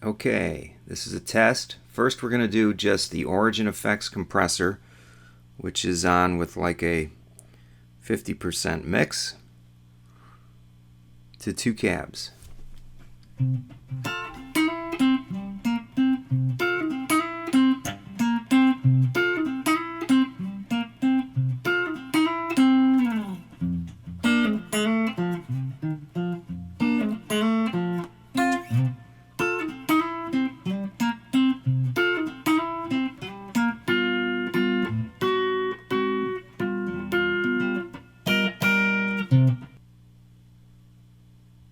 Okay, this is a test. First we're going to do just the origin effects compressor, which is on with like a 50% mix to 2 cabs.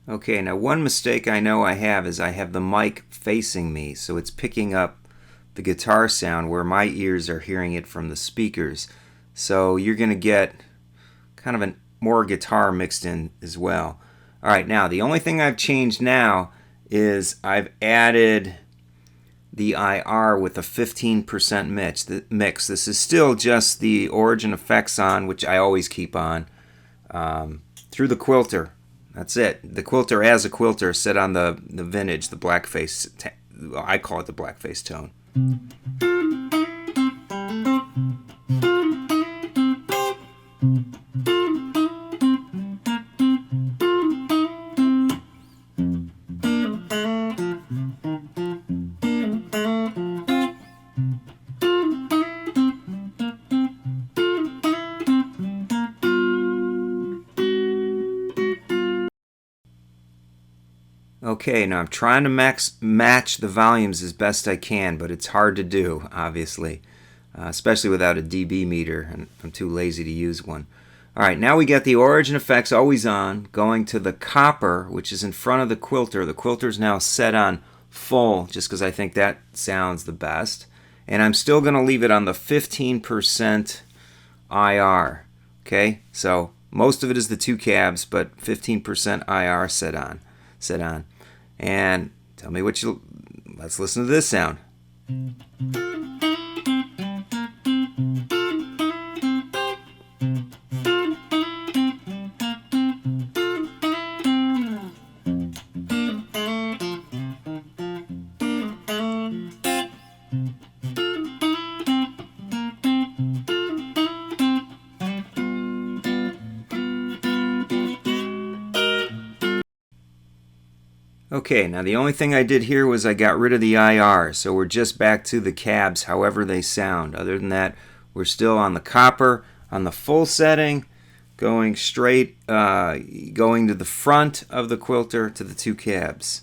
Okay, now one mistake I know I have is I have the mic facing me, so it's picking up the guitar sound where my ears are hearing it from the speakers. So you're going to get kind of more guitar mixed in as well. Alright, now the only thing I've changed now is I've added the IR with a 15% mix. This is still just the origin effects on, which I always keep on, through the Quilter. That's it. The Quilter as a Quilter set on the vintage, the blackface. I call it the blackface tone. Okay, now I'm trying to match the volumes as best I can, but it's hard to do, obviously, especially without a dB meter, and I'm too lazy to use one. Alright, now we got the origin effects always on, going to the copper, which is in front of the Quilter. The Quilter's now set on full, just because I think that sounds the best. And I'm still going to leave it on the 15% IR. Okay, so most of it is the 2 cabs, but 15% IR set on. And tell me what let's listen to this sound. Okay, now the only thing I did here was I got rid of the IR, so we're just back to the cabs however they sound. Other than that, we're still on the copper, on the full setting, going straight, going to the front of the Quilter to the 2 cabs.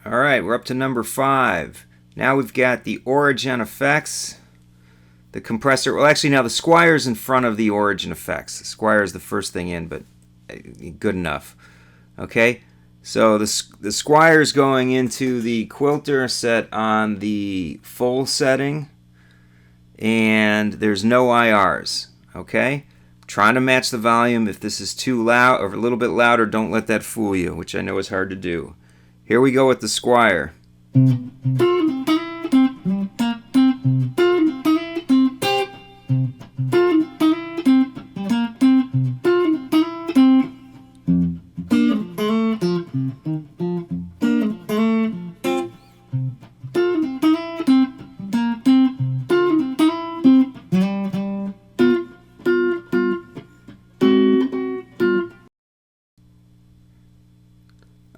Alright, we're up to number 5. Now we've got the origin effects, the compressor. Well, actually, now the Squire's in front of the origin effects. The Squire's the first thing in, but good enough. Okay, so the Squire's going into the Quilter set on the full setting, and there's no IRs. Okay, trying to match the volume. If this is too loud or a little bit louder, don't let that fool you, which I know is hard to do. Here we go with the Squire.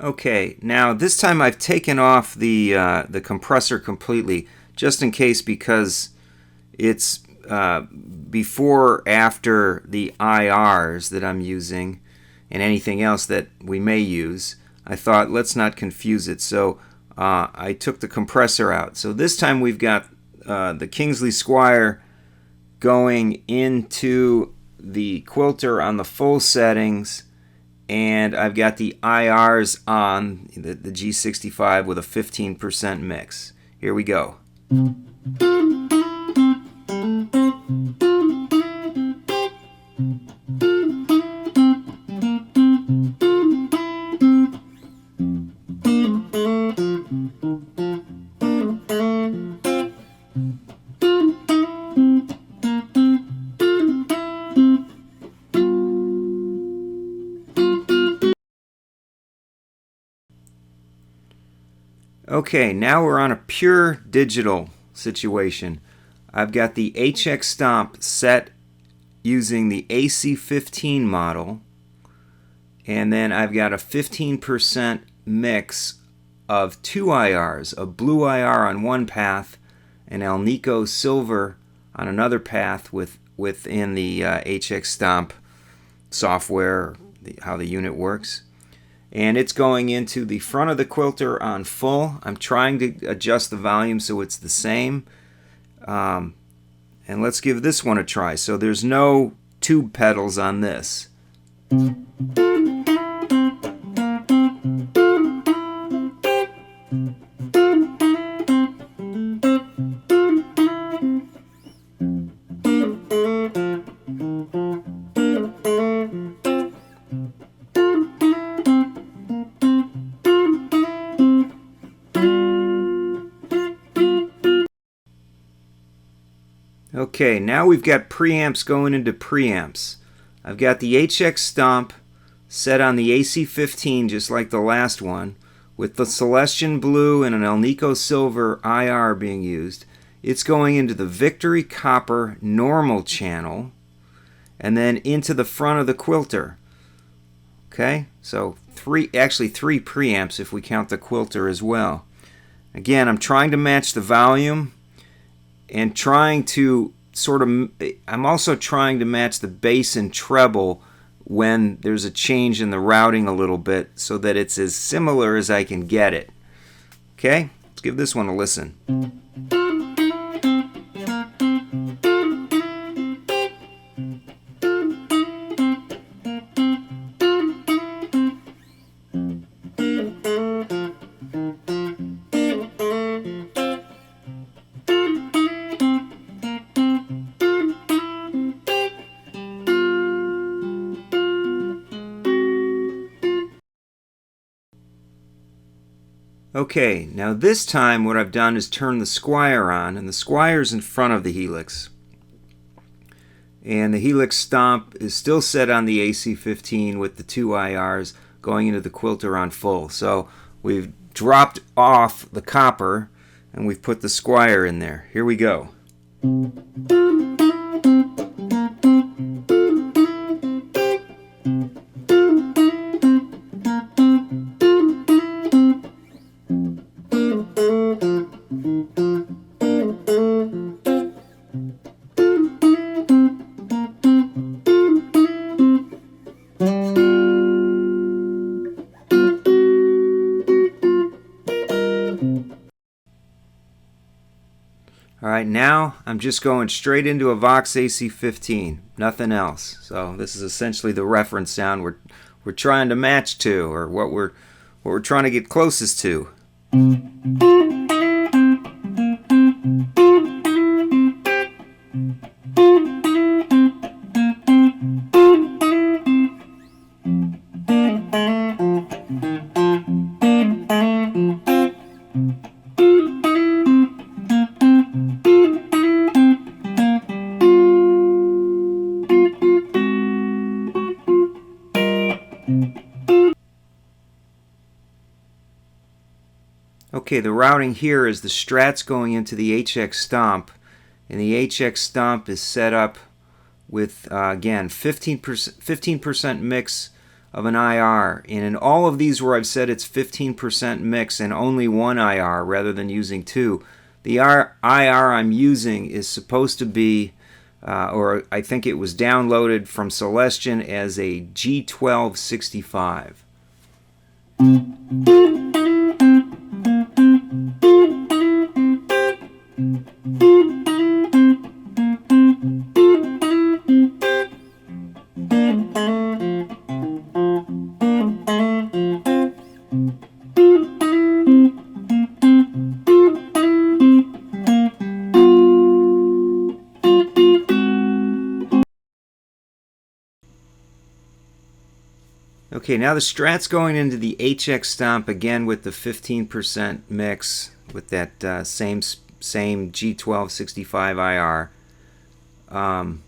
Okay, now this time I've taken off the compressor completely, just in case, because it's before or after the IRs that I'm using and anything else that we may use. I thought let's not confuse it, so I took the compressor out. So this time we've got the Kingsley Squire going into the Quilter on the full settings, and I've got the IRs on the G65 with a 15% mix. Here we go. Okay, now we're on a pure digital situation. I've got the HX Stomp set using the AC15 model, and then I've got a 15% mix of two IRs, a blue IR on one path and Alnico silver on another path within the HX Stomp software, how the unit works. And it's going into the front of the Quilter on full. I'm trying to adjust the volume so it's the same. And let's give this one a try. So there's no tube pedals on this. Okay, now we've got preamps going into preamps. I've got the HX Stomp set on the AC15 just like the last one, with the Celestian Blue and an Alnico Silver IR being used. It's going into the Victory Copper normal channel and then into the front of the Quilter. Okay, so actually three preamps if we count the Quilter as well. Again, I'm trying to match the volume and trying to I'm also trying to match the bass and treble when there's a change in the routing a little bit so that it's as similar as I can get it. Okay, let's give this one a listen. Okay, now this time what I've done is turn the Squire on, and the Squire's in front of the Helix. And the Helix Stomp is still set on the AC15 with the two IRs going into the Quilter on full. So we've dropped off the copper and we've put the Squire in there. Here we go. Alright, now I'm just going straight into a Vox AC15, nothing else. So this is essentially the reference sound we're trying to match to, or what we're trying to get closest to. Okay, the routing here is the Strat's going into the HX Stomp, and the HX Stomp is set up with, again, 15% mix of an IR. And in all of these where I've said it's 15% mix and only one IR rather than using two, the IR I'm using is supposed to be, or I think it was downloaded from Celestian as a G1265. Okay, now the Strat's going into the HX Stomp again with the 15% mix with that same G1265 IR.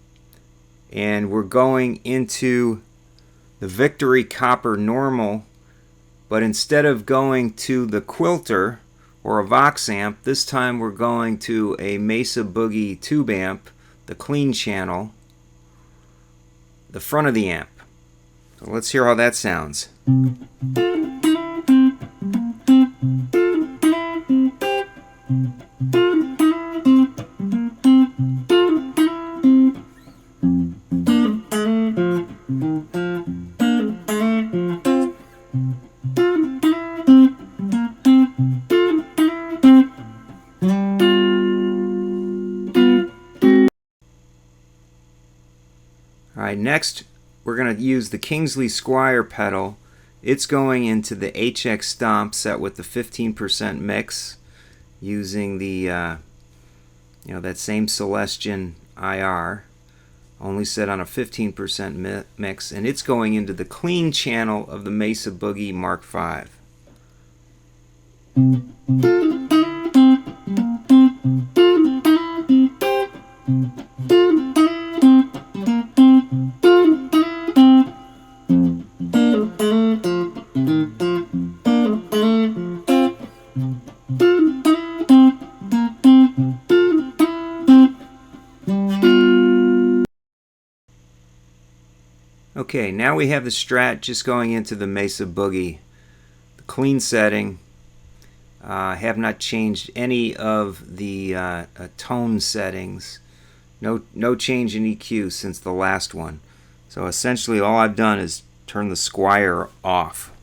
And we're going into the Victory Copper Normal, but instead of going to the Quilter or a Vox amp, this time we're going to a Mesa Boogie tube amp, the clean channel, the front of the amp. So let's hear how that sounds. Alright, next we're going to use the Kingsley Squire pedal. It's going into the HX Stomp set with the 15% mix using the that same Celestion IR, only set on a 15% mix, and it's going into the clean channel of the Mesa Boogie Mark V. Okay, now we have the Strat just going into the Mesa Boogie. The clean setting. I have not changed any of the tone settings. No change in EQ since the last one. So essentially all I've done is turn the Squire off.